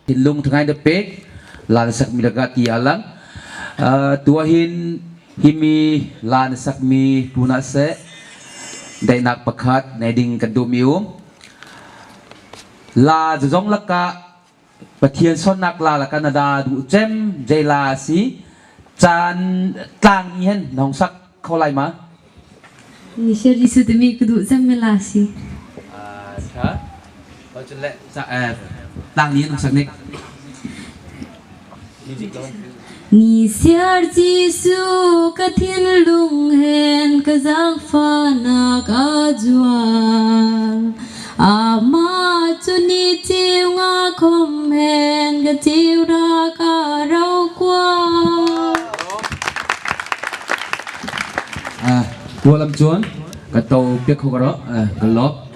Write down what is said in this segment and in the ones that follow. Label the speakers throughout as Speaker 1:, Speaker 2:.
Speaker 1: hin lung thangai de pek lan sak mi daga ti alang tua hin himi lan sak mi tuna se dai nak pakhat neding kadumium la zawzawng laka Pathian sonnak la Canada du chem jaila si chan tlang hen nong sak kholai ma
Speaker 2: ni sheri su demi kudu zamelasi
Speaker 1: cha có chân lệ dạ tlang ni nong sak nek
Speaker 2: ni siar jisu ka thiên lung hen ka giang pha na ka jual amah chuni chiu nga khom hen ka chiu ra ka rau qua
Speaker 1: tua lam chuan ka to pek ko ro ka lop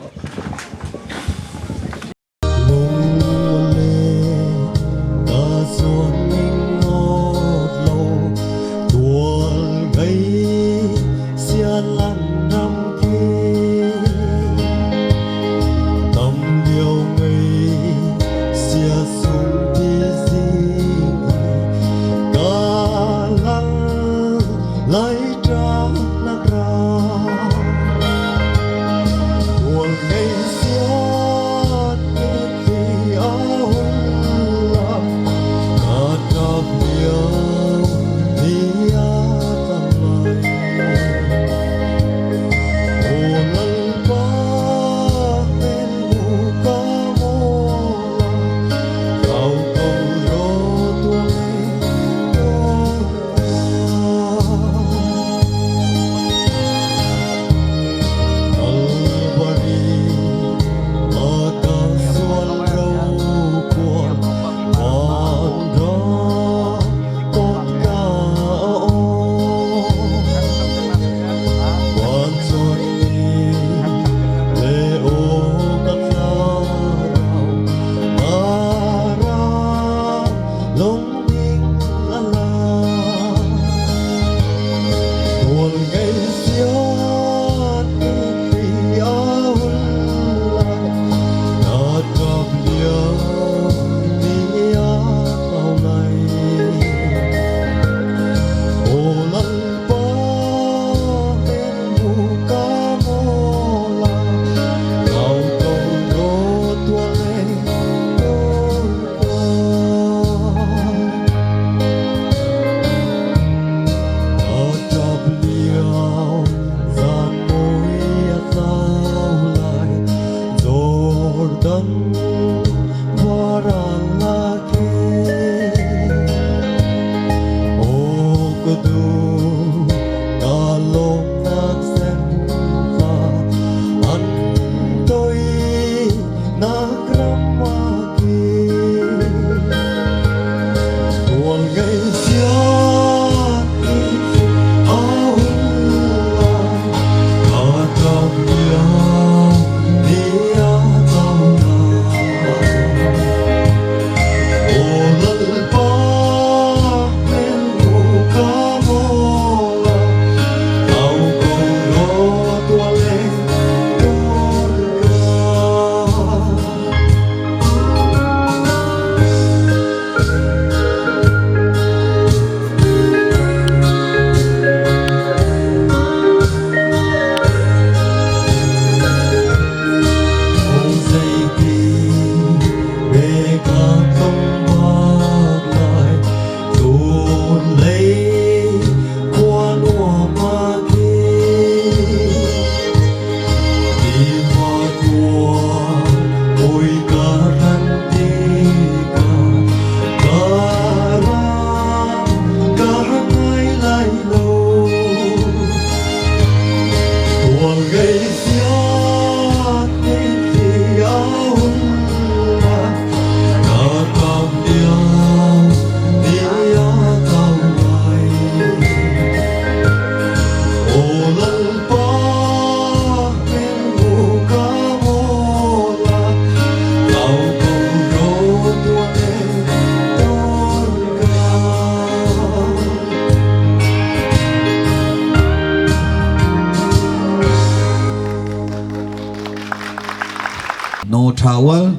Speaker 3: no towel,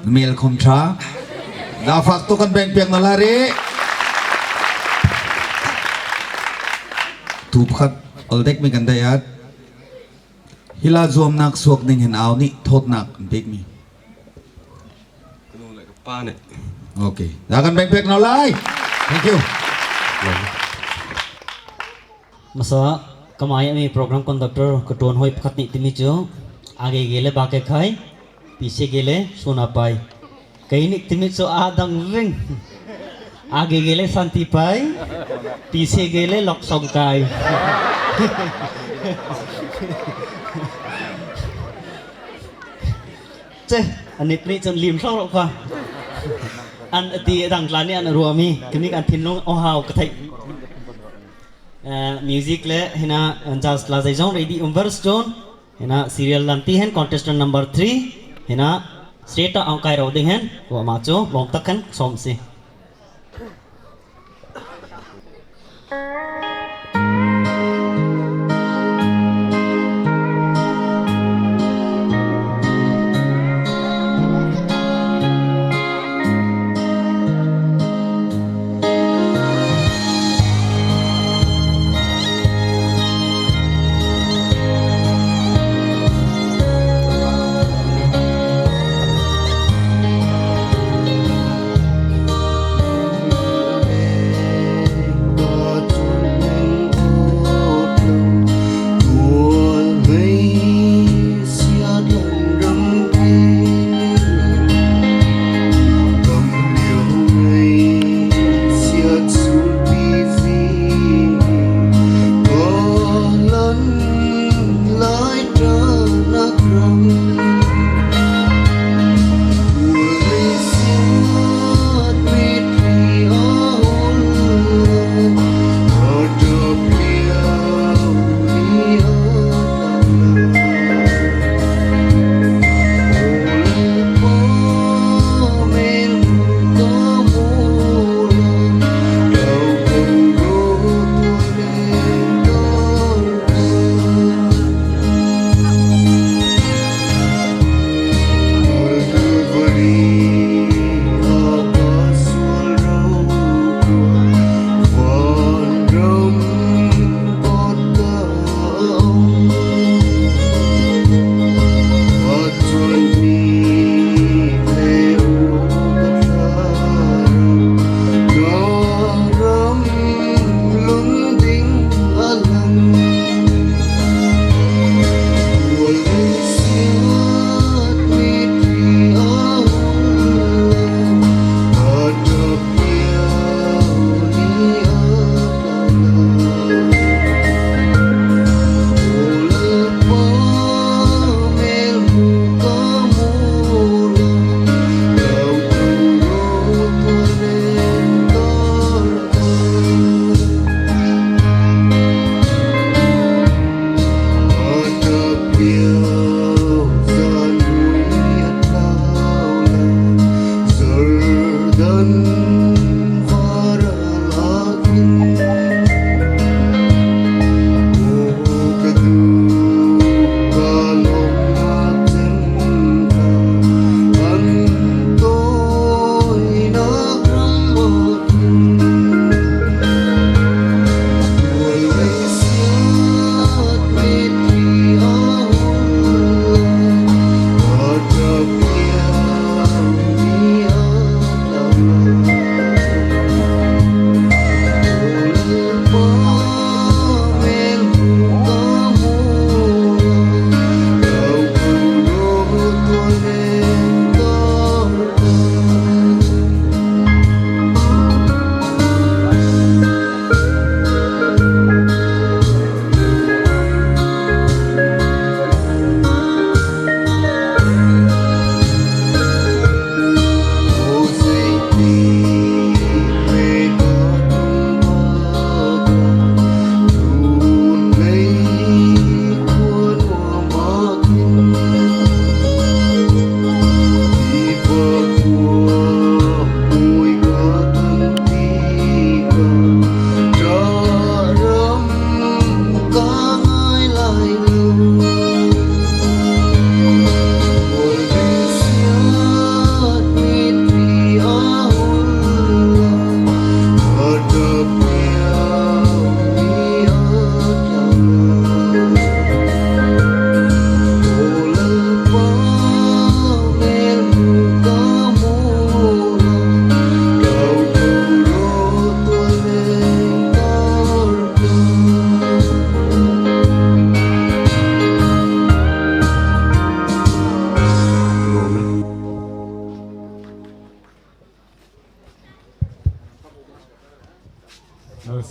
Speaker 3: male contract, Dafak tu kan beng-beng nalari. Tupkat oldek mi gandayat. Hila Zuamnak suak ning hin aw ni thotnak big mi. Okay. Dakan beng-beng nalai. Thank you.
Speaker 4: Masa kamaya mi program conductor ketuan hoi pakatni timi jo age gele bake khai pise gele suna pai kaini timi jo adang ring age gele santi pai pise gele loksong kai che anit ni chon lim so ro kwa an ti dang lani an ruami kini kan thinlong o hau kathai music le hina just la zawzawng ready verse john hina serial lanti hen contestant number 3 hina straight ang kai ro ding hen wa ma cho bom tak kan som si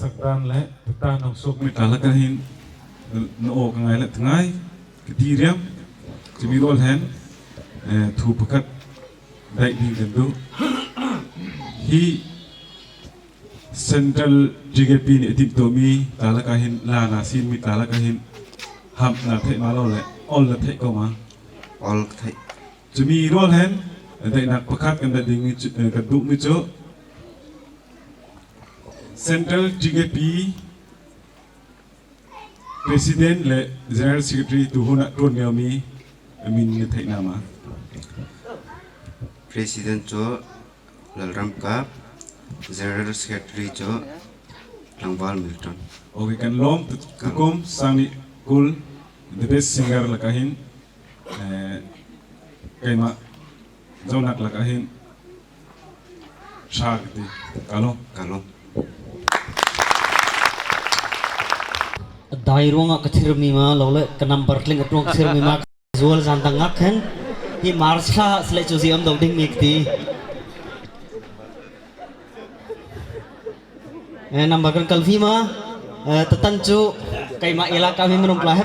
Speaker 5: sắc tan lẽ tan ông sốc mi tala cái hin nô cái ngày lẽ ngay cái ti riam chỉ mi roll hen thu pakat đại đi gần đâu hi Central CTKP ni tip to mi tala cái hin la na sin mi tala cái hin ham na thay mà lo lẽ all là thay câu mà
Speaker 3: all thay
Speaker 5: chỉ mi roll hen đại nak pakat kan đại đi cái đủ mi chỗ Central CTKP President le General Secretary tu huna tron mi min thai nama
Speaker 6: President cho lâwmnâk General Secretary cho lâwmnâk Milton.
Speaker 5: okay kan lom tukum sani kulh the best singer la kahin kaima zawzawng la kahin shagti kalom
Speaker 6: Kalom.
Speaker 4: Dai ruang kecil mima lalu ke number link ruang kecil mima jual zantang ngak kan hi marsha selecu siam dong ding mikti number kan kalvi ma tetancu kai ma ila kami menung pelah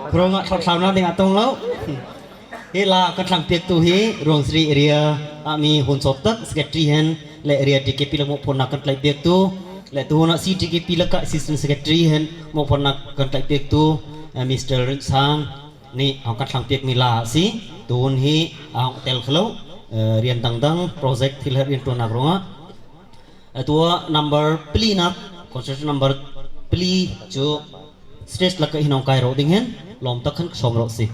Speaker 4: pro ngak short sauna ding atong lau hi la katlang piak tu hi ruang sri area ami hun soptak secretary hen le area DKP lang mo ponakan tlai piak tu le tu nak CTKP leka assistant secretary hen mo pernah kontak pek tu Mr. Sang ni ang katlang pek mila si tun hi ang tel khlo rian dang project philh rian tu nak ronga tua number pli nak construction number pli chu stage leka hinong kai ro ding hen lom tak khan som ro si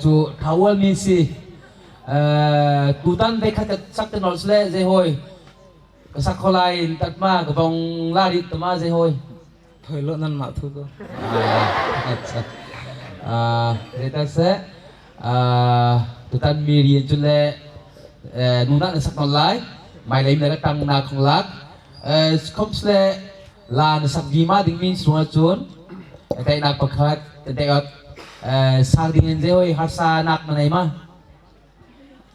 Speaker 1: chu thawal mi si tutan ve khat sak ten olsle je hoi sak kholai tatma ka bong lari tama je hoi
Speaker 7: thôi lỡ năn mạo thôi cơ
Speaker 1: reta se tutan mi rian chun le nuna sak online mai leim le tang na khong lak kom sle la sak gima ding min sunga chun tai nak pakhat tai sang ding je hoi harsa nak manai ma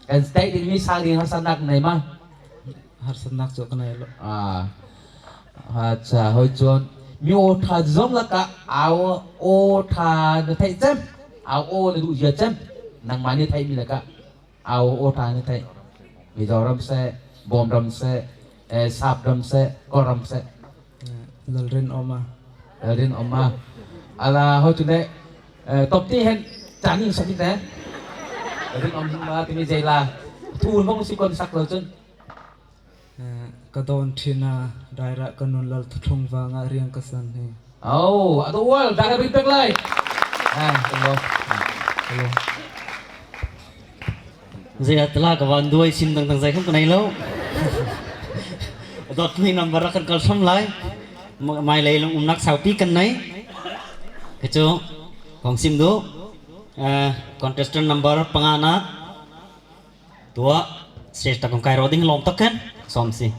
Speaker 1: tai ding mi sang ding harsa nak nai ma
Speaker 7: harus nak chỗ cái này lỡ
Speaker 1: Acha hoi chon mi o tha zom la ka ao o tha na thai chem ao o na du giờ chem nang mani thai mi la ka ao o tha na thai mi do ram se bom ram se sap ram se ko ram se
Speaker 7: Lalrin oma.
Speaker 1: rin oma ala hoi chon de top ti hen chani sa ti te rin om ma ti mi jai la thu mong si kon sak lo chun
Speaker 7: Kadon China daira kanun lal thung wanga riang kasan he.
Speaker 1: oh atu wal dah big big lai hello hello
Speaker 4: Giờ telah kawan dua sim tentang saya kan kenai lo. Dot ni number akan kalau sam lai. Mai lai lâwmnâk sau pi kan nai. Kecu kong sim do. Contestant number penganat. Dua. Sresta kong kai roding lâwmthusim kan. Som si.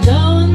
Speaker 2: Down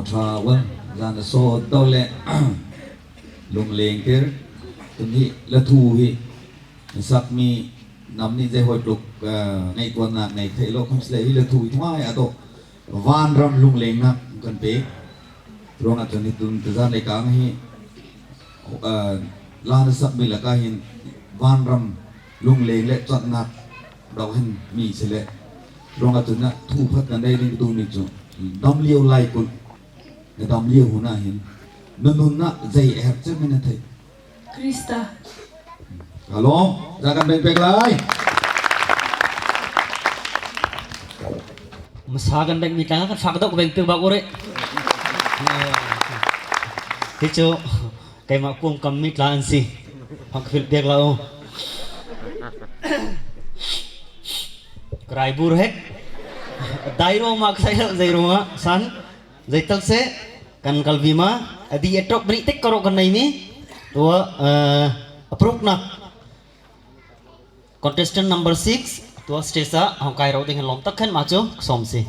Speaker 3: một trà vâng ra là số đâu lệ lùng lên kia tụi hi là thu hi sắc mi nắm ni dây hồi lục ngày tuần là ngày thấy lo không lấy là thu thoại à tổ van ram lùng lên nè cần bé rồi là tụi ni tụi ra này cả hi lan sắc mi là cái hin van ram lùng lên lệ chọn nạp đầu hình mi sẽ lệ rồi là tụi nó thu phát gần đây lên tụi mình chỗ đom liêu lại cũng cái đom liêu của nó hiện nun nó dày ép chứ mình thấy
Speaker 2: Krista.
Speaker 3: alo ra gần bên lại
Speaker 4: Masagan baik ni tanga kan fakta ko baik bag ore. Hicho kay makum kamit laan si. Hang philh bag lao. Krai bur hek. Dairo mak saya zairo ma san. Zaital se kan kalvima adi etok beri tek karo kan ini. Tua approve na. Contestant number 6 tua stesa hong kai rau dengan lom tak kan macho som si.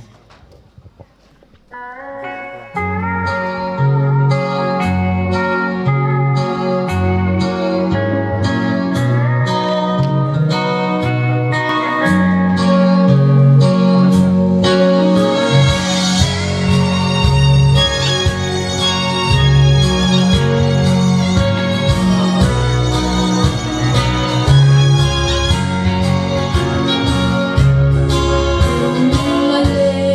Speaker 2: Male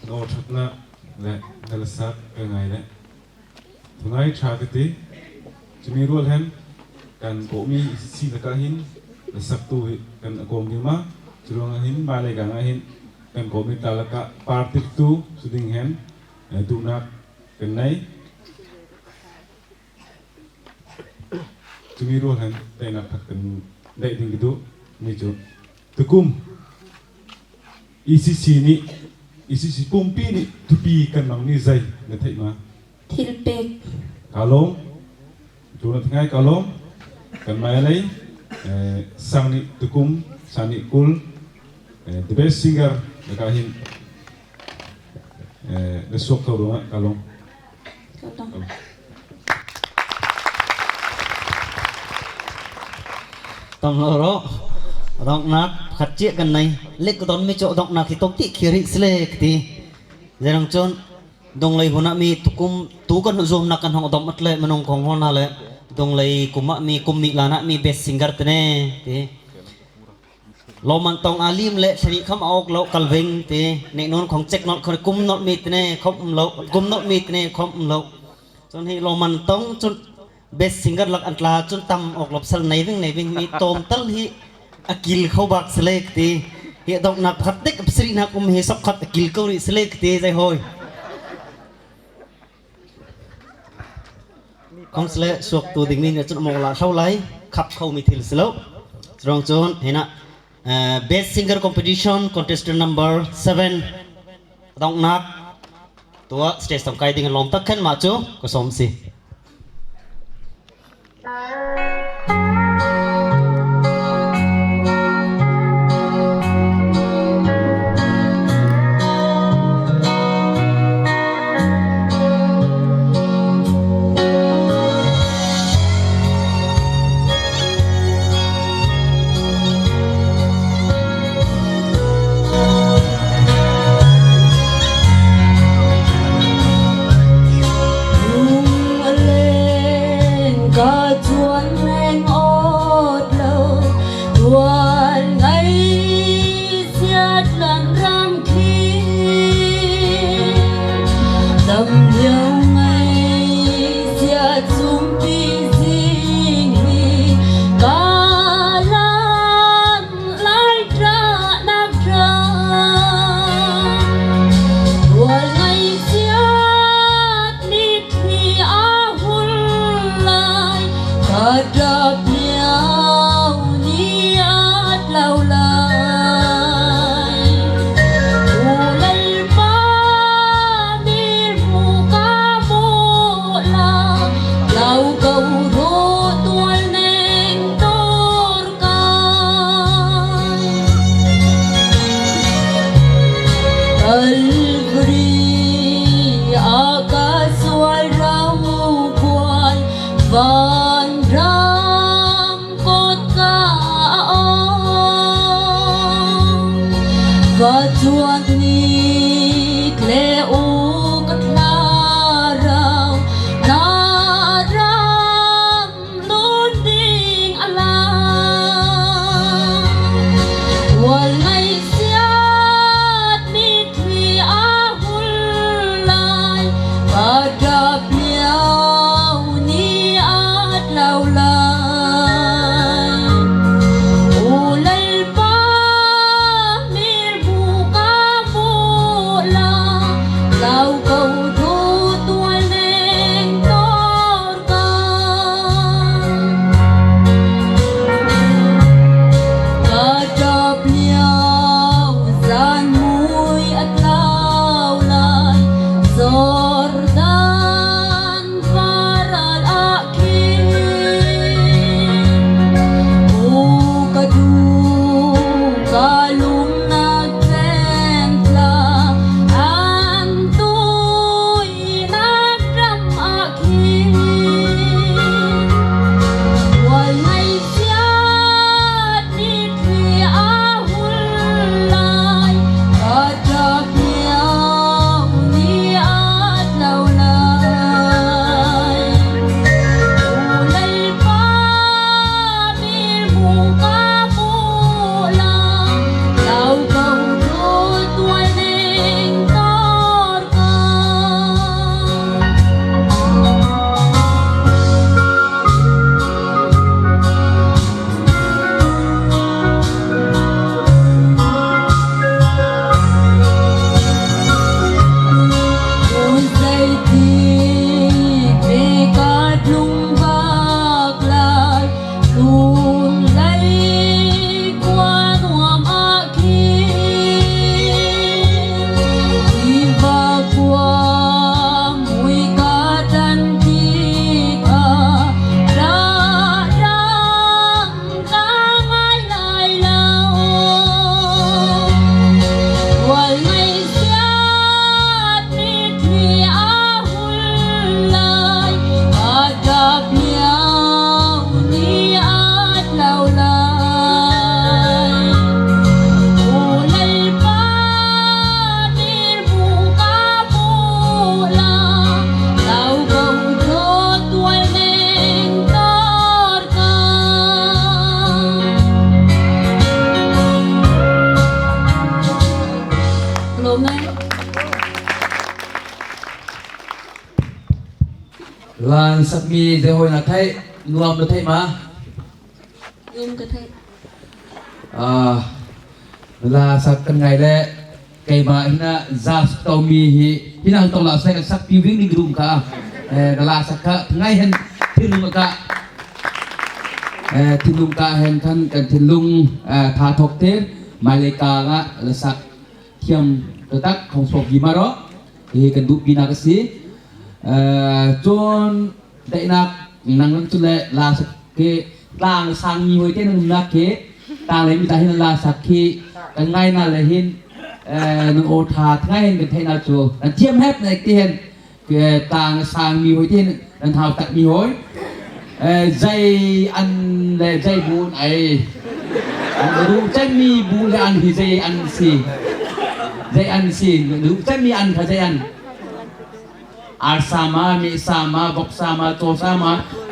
Speaker 5: no thắt na le Lasak ngai le thungai tha ke ti chimi rol hen kan ko mi si la ka hin Lasak tu kan ko mi ma churong hin ba le ka nga hin kan ko mi ta la ka party tu suding hen tu nak kan nai chimi rol hen te na phak kan dai ding du ni chu tukum ICC ni ICC pumpi ni tupi kan mang ni zai na thai ma
Speaker 2: thil pek
Speaker 5: kalom chu na thngai kalom kan mai lai sang ni tukum sang ni kulh the best singer na ka hin the sok ka ro kalom
Speaker 4: tông lô rong nát khát chiết gần này lết cái đón mấy chỗ rong nát thì tông tị kia rít lê thì giờ đang chôn dong lấy hôn mi tu con Zuamnak kan hong dom atle menong kong hon hale dong lấy kum mi lana mi best singer tene thì lo man tong alim le sani kham aok lo kalving thì ne non khong check not khon kum not mi tene khom lo kum not mi tene khom lo chôn hi lo man tong chôn best singer lak antla chun tam ok lop sal nei ving mi tom tal hi akil khau bak selek ti hi dong nak phat tek sri na kum he sok khat akil ko ri selek ti jai hoi kong sle suak tu ding min chun mo la thau lai khap khau mi thil selo strong chon hena best singer competition contestant number 7 dong nak tua stage tam kai ding lom tak khan ma chu ko som si
Speaker 2: lung
Speaker 1: lan sak mi de hoi na thai nuam na thai ma
Speaker 2: cái thấy
Speaker 1: la sak kan ngai le kai ma hina za tau mi hi nang tau la sai sak pi wing ni grum ka la sak ka ngai hen thilum ka thilum ka hen kan kan thilung tha thok te mâika nga la sak thiam tak khong sok gi ma ro hi kan du pi na ka si chon dai nak nang lang chu le la sak ke tang sang mi hoi te nang na ke tang le mi ta hin la sak ki kan ngai na le hin nang o tha ngai hin kan the na chu an thiam hep ne ke hen ke tang sang mi hoi te nan thao tak mi hoi dây ăn le dây bún ai đủ dây mi bún le ăn thì dây ăn xì đủ dây mi ăn phải dây ăn ar sama mi sama bok sama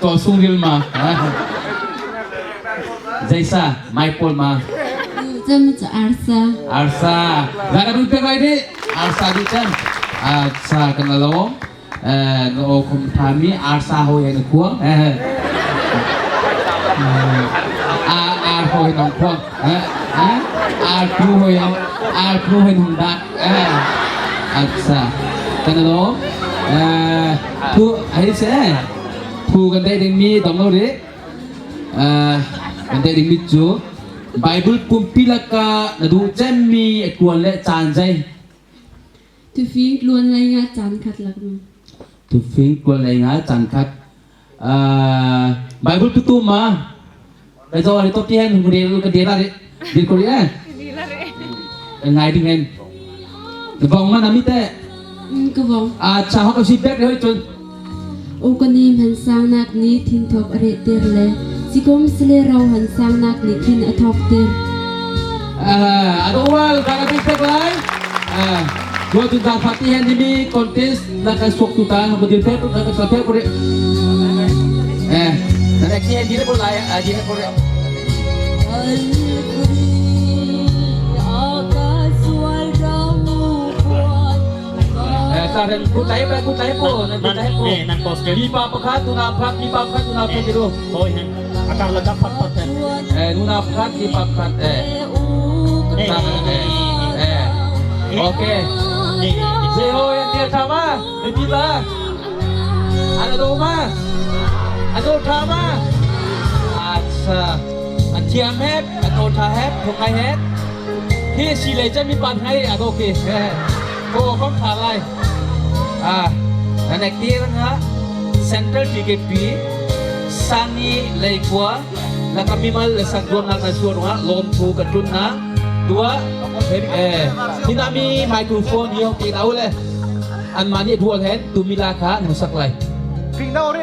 Speaker 1: to sungil ma dây sa mai pol ma
Speaker 2: chân cho
Speaker 1: arsa gara du pe kai di arsa di chan arsa kan lo no kum thami arsa ho ye kuang hoi nong kuang pru hoi nong dak arsa kan lo thu ai se thu kan dai ding mi dong lo de kan dai ding mi chu Bible pumpilaka na du jem mi tuan le chan jai
Speaker 2: tu phim luôn lại ngã chán khát lạc
Speaker 1: tu phim tuan le nga chan khat Bible tu ma bây giờ thì tôi tiên hùng đi cái đi ra đi đi cô đi á ngày đi ngày vòng mà nắm ít thế
Speaker 2: cái vòng
Speaker 1: chào học sinh bé đấy chun
Speaker 2: ô con em hành sang nạc ní thiên thọc ở đây tiền lệ si com sle rau hành sang nạc ní thiên ở thọc tiền
Speaker 1: Ranrual kalau kita belai dua tu dah Pathian ini kontes nak kasuk tu tang berdiri tu nak kasuk tu nak kia dia boleh dia boleh Saran kutai pun
Speaker 4: nan poster
Speaker 1: di bawah pekat tu nampak itu
Speaker 4: hoi hen akan ledak pat hen
Speaker 1: nu nampak di bawah pekat Oke Zero yang dia sama lebih lah ada rumah ada sama asa antiam het atau tahet bukai hetที่ชีเลจะมีปันให้โอเคโอ้เขาขาดอะไรนั่นเองที่นะ Central CTKP Sangi Laikulhแล้วก็Mimal Lasak Zuamnak na sawr lâwmthuกับchunนะduaนี่นะมีไมโครโฟนเดียวกินเอาเลยอันมานี่ดวลเห็นตูมีราคาหนึ่งสักไร
Speaker 8: Ping na ore